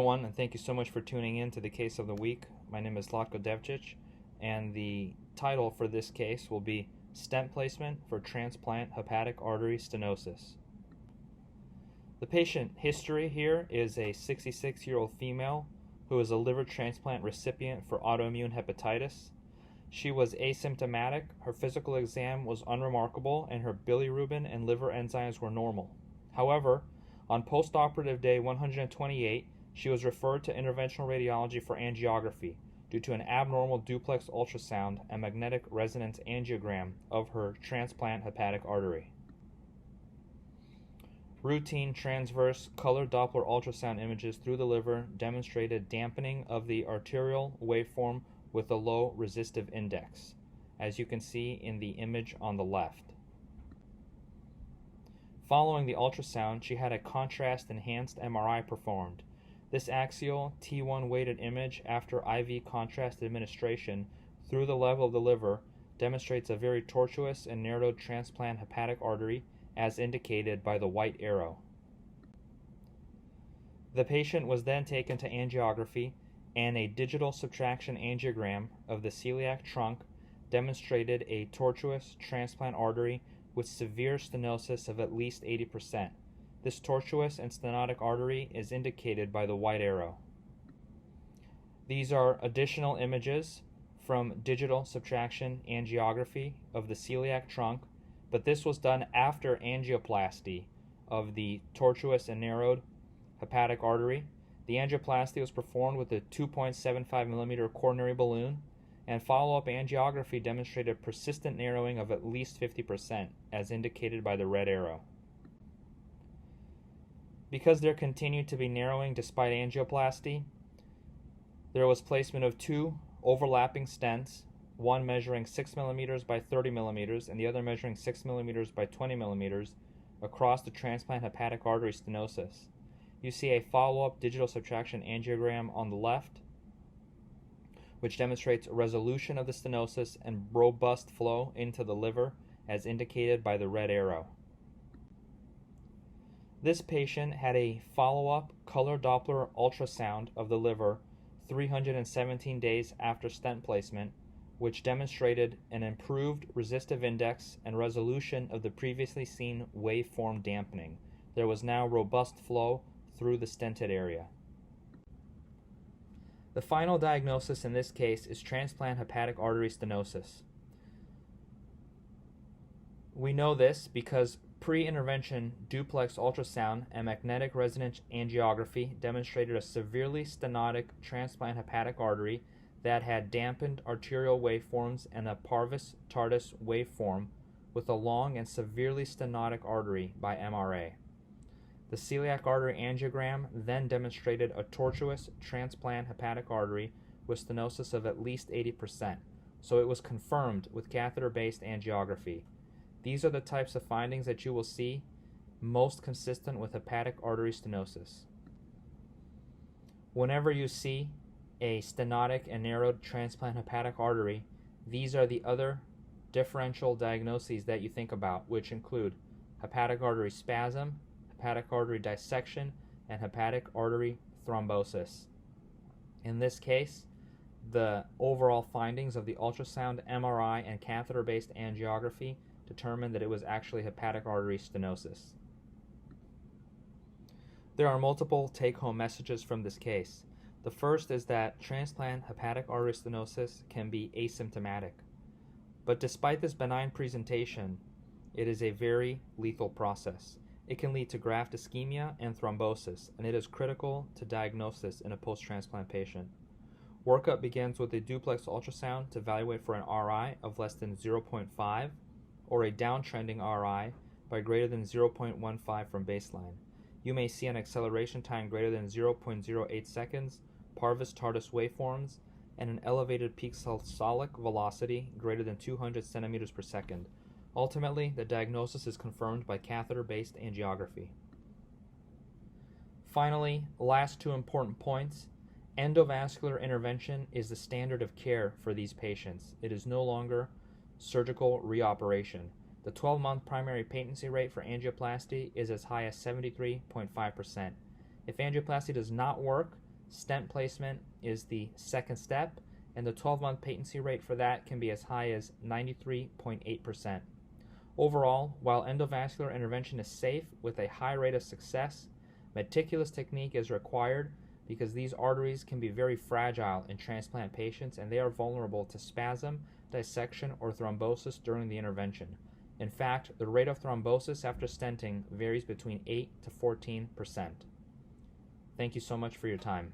everyone, and thank you so much for tuning in to the case of the week. My name is Latko Devcic, and the title for this case will be Stent Placement for Transplant Hepatic Artery Stenosis. The patient history here is a 66-year-old female who is a liver transplant recipient for autoimmune hepatitis. She was asymptomatic, her physical exam was unremarkable, and her bilirubin and liver enzymes were normal. However, on postoperative day 128, she was referred to interventional radiology for angiography due to an abnormal duplex ultrasound and magnetic resonance angiogram of her transplant hepatic artery. Routine transverse color Doppler ultrasound images through the liver demonstrated dampening of the arterial waveform with a low resistive index, as you can see in the image on the left. Following the ultrasound, she had a contrast-enhanced MRI performed. This axial T1 weighted image after IV contrast administration through the level of the liver demonstrates a very tortuous and narrowed transplant hepatic artery as indicated by the white arrow. The patient was then taken to angiography, and a digital subtraction angiogram of the celiac trunk demonstrated a tortuous transplant artery with severe stenosis of at least 80%. This tortuous and stenotic artery is indicated by the white arrow. These are additional images from digital subtraction angiography of the celiac trunk, but this was done after angioplasty of the tortuous and narrowed hepatic artery. The angioplasty was performed with a 2.75 millimeter coronary balloon, and follow-up angiography demonstrated persistent narrowing of at least 50%, as indicated by the red arrow. Because there continued to be narrowing despite angioplasty, there was placement of two overlapping stents, one measuring 6 millimeters by 30 millimeters and the other measuring 6 millimeters by 20 millimeters across the transplant hepatic artery stenosis. You see a follow-up digital subtraction angiogram on the left, which demonstrates resolution of the stenosis and robust flow into the liver, as indicated by the red arrow. This patient had a follow-up color Doppler ultrasound of the liver 317 days after stent placement, which demonstrated an improved resistive index and resolution of the previously seen waveform dampening. There was now robust flow through the stented area. The final diagnosis in this case is transplant hepatic artery stenosis. We know this because pre-intervention duplex ultrasound and magnetic resonance angiography demonstrated a severely stenotic transplant hepatic artery that had dampened arterial waveforms and a parvus tardus waveform with a long and severely stenotic artery by MRA. The celiac artery angiogram then demonstrated a tortuous transplant hepatic artery with stenosis of at least 80%, so it was confirmed with catheter-based angiography. These are the types of findings that you will see most consistent with hepatic artery stenosis. Whenever you see a stenotic and narrowed transplant hepatic artery, these are the other differential diagnoses that you think about, which include hepatic artery spasm, hepatic artery dissection, and hepatic artery thrombosis. In this case, the overall findings of the ultrasound, MRI, and catheter-based angiography determined that it was actually hepatic artery stenosis. There are multiple take-home messages from this case. The first is that transplant hepatic artery stenosis can be asymptomatic, but despite this benign presentation, it is a very lethal process. It can lead to graft ischemia and thrombosis, and it is critical to diagnosis in a post-transplant patient. Workup begins with a duplex ultrasound to evaluate for an RI of less than 0.5 or a downtrending RI by greater than 0.15 from baseline. You may see an acceleration time greater than 0.08 seconds, parvus tardus waveforms, and an elevated peak systolic velocity greater than 200 centimeters per second. Ultimately, the diagnosis is confirmed by catheter-based angiography. Finally, last two important points. Endovascular intervention is the standard of care for these patients. It is no longer surgical reoperation. The 12-month primary patency rate for angioplasty is as high as 73.5%. If angioplasty does not work, Stent placement is the second step, and the 12-month patency rate for that can be as high as 93.8%. Overall, while endovascular intervention is safe with a high rate of success, meticulous technique is required because these arteries can be very fragile in transplant patients and they are vulnerable to spasm, dissection, or thrombosis during the intervention. In fact, the rate of thrombosis after stenting varies between 8 to 14%. Thank you so much for your time.